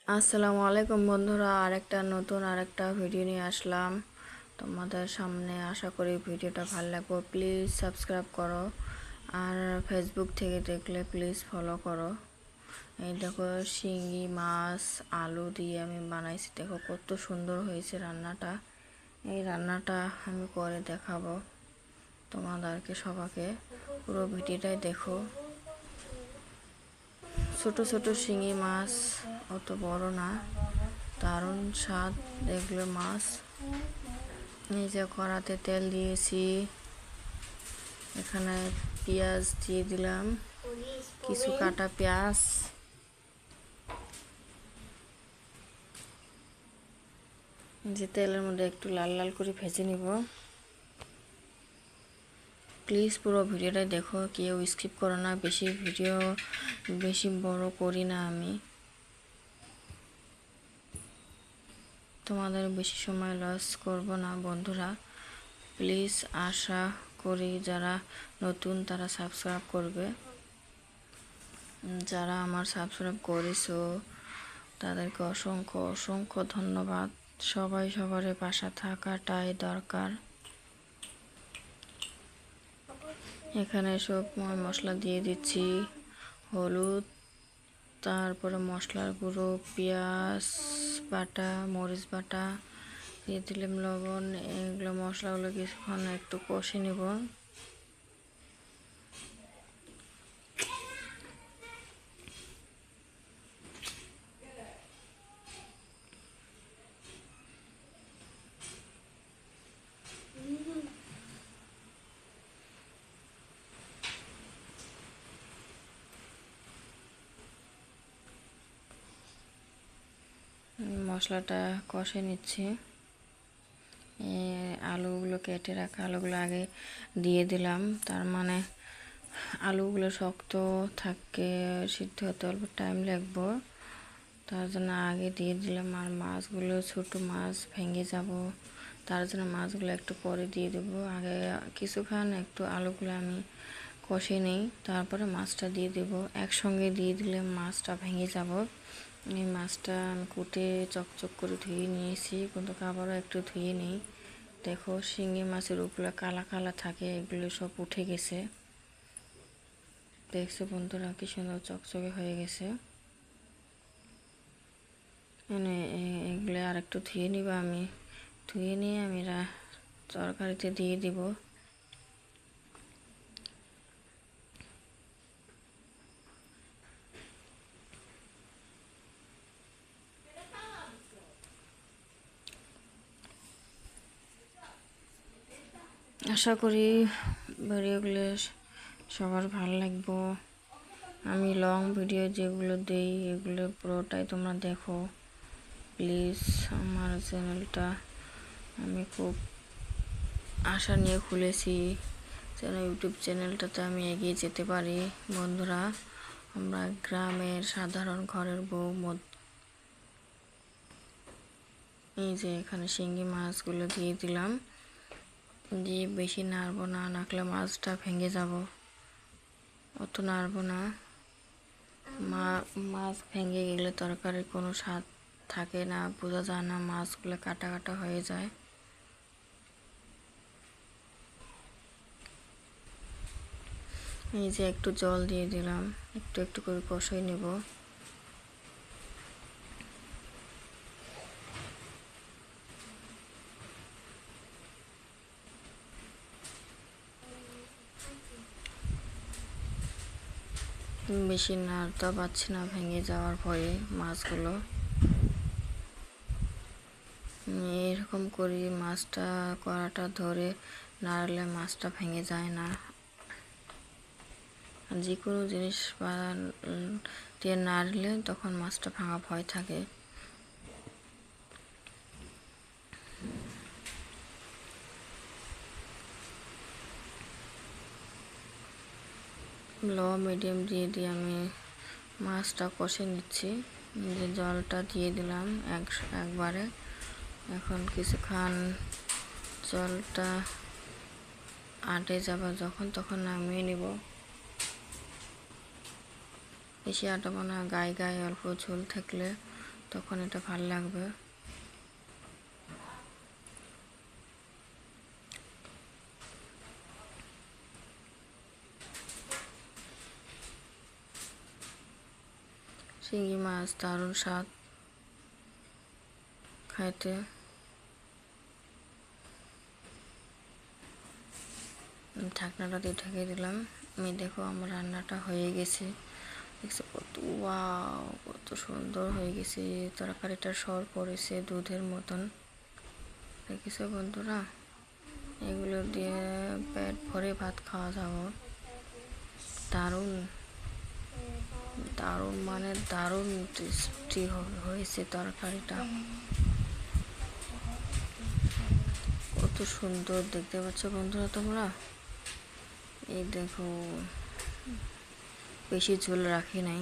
আসসালামু আলাইকুম বন্ধুরা, আরেকটা ভিডিও নিয়ে আসলাম তোমাদের সামনে। আশা করি ভিডিওটা ভালো লাগবে। প্লিজ সাবস্ক্রাইব করো, আর ফেসবুক থেকে দেখলে প্লিজ ফলো করো। এই দেখো, শিঙি মাছ আলু দিয়ে আমি বানাইছি। দেখো কত সুন্দর হয়েছে রান্নাটা। এই রান্নাটা আমি করে দেখাবো তোমাদেরকে সবাইকে। পুরো ভিডিওটাই দেখো। ছোট ছোট শিঙি মাছ, অত বড় না, দারুণ স্বাদ এগুলো মাছ। এই যে কড়াতে তেল দিয়েছি, এখানে পেঁয়াজ দিয়ে দিলাম, কিছু কাটা পেঁয়াজ। যে তেলের মধ্যে একটু লাল লাল করে ভেজে নিব। প্লিজ পুরো ভিডিওটাই দেখো, কেউ স্কিপ করো না। বেশি বড় করি না আমি, তোমাদের বেশি সময় লস করব না বন্ধুরা। প্লিজ আশা করি যারা নতুন তারা সাবস্ক্রাইব করবে। যারা আমার সাবস্ক্রাইব করেছো তাদেরকে অসংখ্য অসংখ্য ধন্যবাদ। সবাই সবার পাশে থাকাটাই দরকার। এখানে সব মশলা দিয়ে দিচ্ছি, হলুদ, তারপরে মশলার গুঁড়ো, পেঁয়াজ বাটা, মরিচ বাটা দিয়ে দিলাম, লবণ। এগুলো মশলাগুলো কিছুক্ষণ একটু কষে নেব। মশলাটা কষে নিচ্ছি। আলুগুলো কেটে রাখা আলুগুলো আগে দিয়ে দিলাম, তার মানে আলুগুলো শক্ত থাকে, সিদ্ধ হতে অল্প টাইম লাগবে, তার জন্য আগে দিয়ে দিলাম। আর মাছগুলো ছোট মাছ ভেঙে যাব, তার জন্য মাছগুলো একটু পরে দিয়ে দেবো। আগে কিছুক্ষণ একটু আলুগুলো আমি কষে নিই, তারপরে মাছটা দিয়ে দেবো। একসঙ্গে দিয়ে দিলে মাছটা ভেঙে যাব। এই মাছটা আমি কুটে চকচক করে ধুয়ে নিয়েছি, কিন্তু আবারও একটু ধুয়ে নিই। দেখো শিঙি মাছের উপরে কালা কালা থাকে, এগুলো সব উঠে গেছে। দেখছো বন্ধুরা কি সুন্দর চকচকে হয়ে গেছে। মানে এগুলো আর একটু ধুয়ে নিব। আমি ধুয়ে নিয়ে আমি তরকারিতে দিয়ে দিব। আশা করি ভিডিওগুলো সবার ভালো লাগবে। আমি লং ভিডিও যেগুলো দেই এগুলো পুরোটাই তোমরা দেখো প্লিজ। আমার চ্যানেলটা আমি খুব আশা নিয়ে খুলেছি, যেন ইউটিউব চ্যানেলটাতে আমি এগিয়ে যেতে পারি। বন্ধুরা, আমরা গ্রামের সাধারণ ঘরের বউ। এই যে এখানে শিঙ্গি মাছগুলো দিয়ে দিলাম, দিয়ে বেশি নাড়বো না, নাকলে মাছটা ভেঙে যাব। অত নাড়বো না, মাছ ভেঙে গেলে তরকারির কোনো স্বাদ থাকে না, বোঝা যায় না, মাছগুলো কাটা কাটা হয়ে যায়। এই যে একটু জল দিয়ে দিলাম, একটু একটু করে কষাই নেব। বেশি নাড়তে পারছি না, ভেঙে যাওয়ার ভয়ে মাছগুলো। এরকম করি মাছটা কড়াটা ধরে নাড়লে মাছটা ভেঙে যায় না। যে কোনো জিনিস দিয়ে নাড়লে তখন মাছটা ভাঙা ভয় থাকে। লো মিডিয়াম দিয়ে আমি মাছটা কষে নিচ্ছি। যে জলটা দিয়ে দিলাম একবারে। এখন কিছুক্ষণ জলটা আটে যাবে যখন, তখন নামিয়ে নিব। বেশি আটাবো না, গায়ে গায়ে অল্প ঝোল থাকলে তখন এটা ভালো লাগবে। শিঙি মাছ দারুণ স্বাদ খাইতে। ঢাকনাটা দিয়ে ঢেকে দিলাম। আমি দেখো আমার রান্নাটা হয়ে গেছে, দেখছো কত ওয়াও, কত সুন্দর হয়ে গেছে। তরকারিটা সর পড়েছে দুধের মতন, দেখেছো বন্ধুরা? এগুলো দিয়ে পেট ভরে ভাত খাওয়া যাবে। দারুণ দারুণ মানে দারুণ টেস্টি হয়েছে তরকারিটা, কত সুন্দর দেখতে পাচ্ছ বন্ধুরা তোমরা? এই দেখো, বেশি ঝোল রাখি নাই।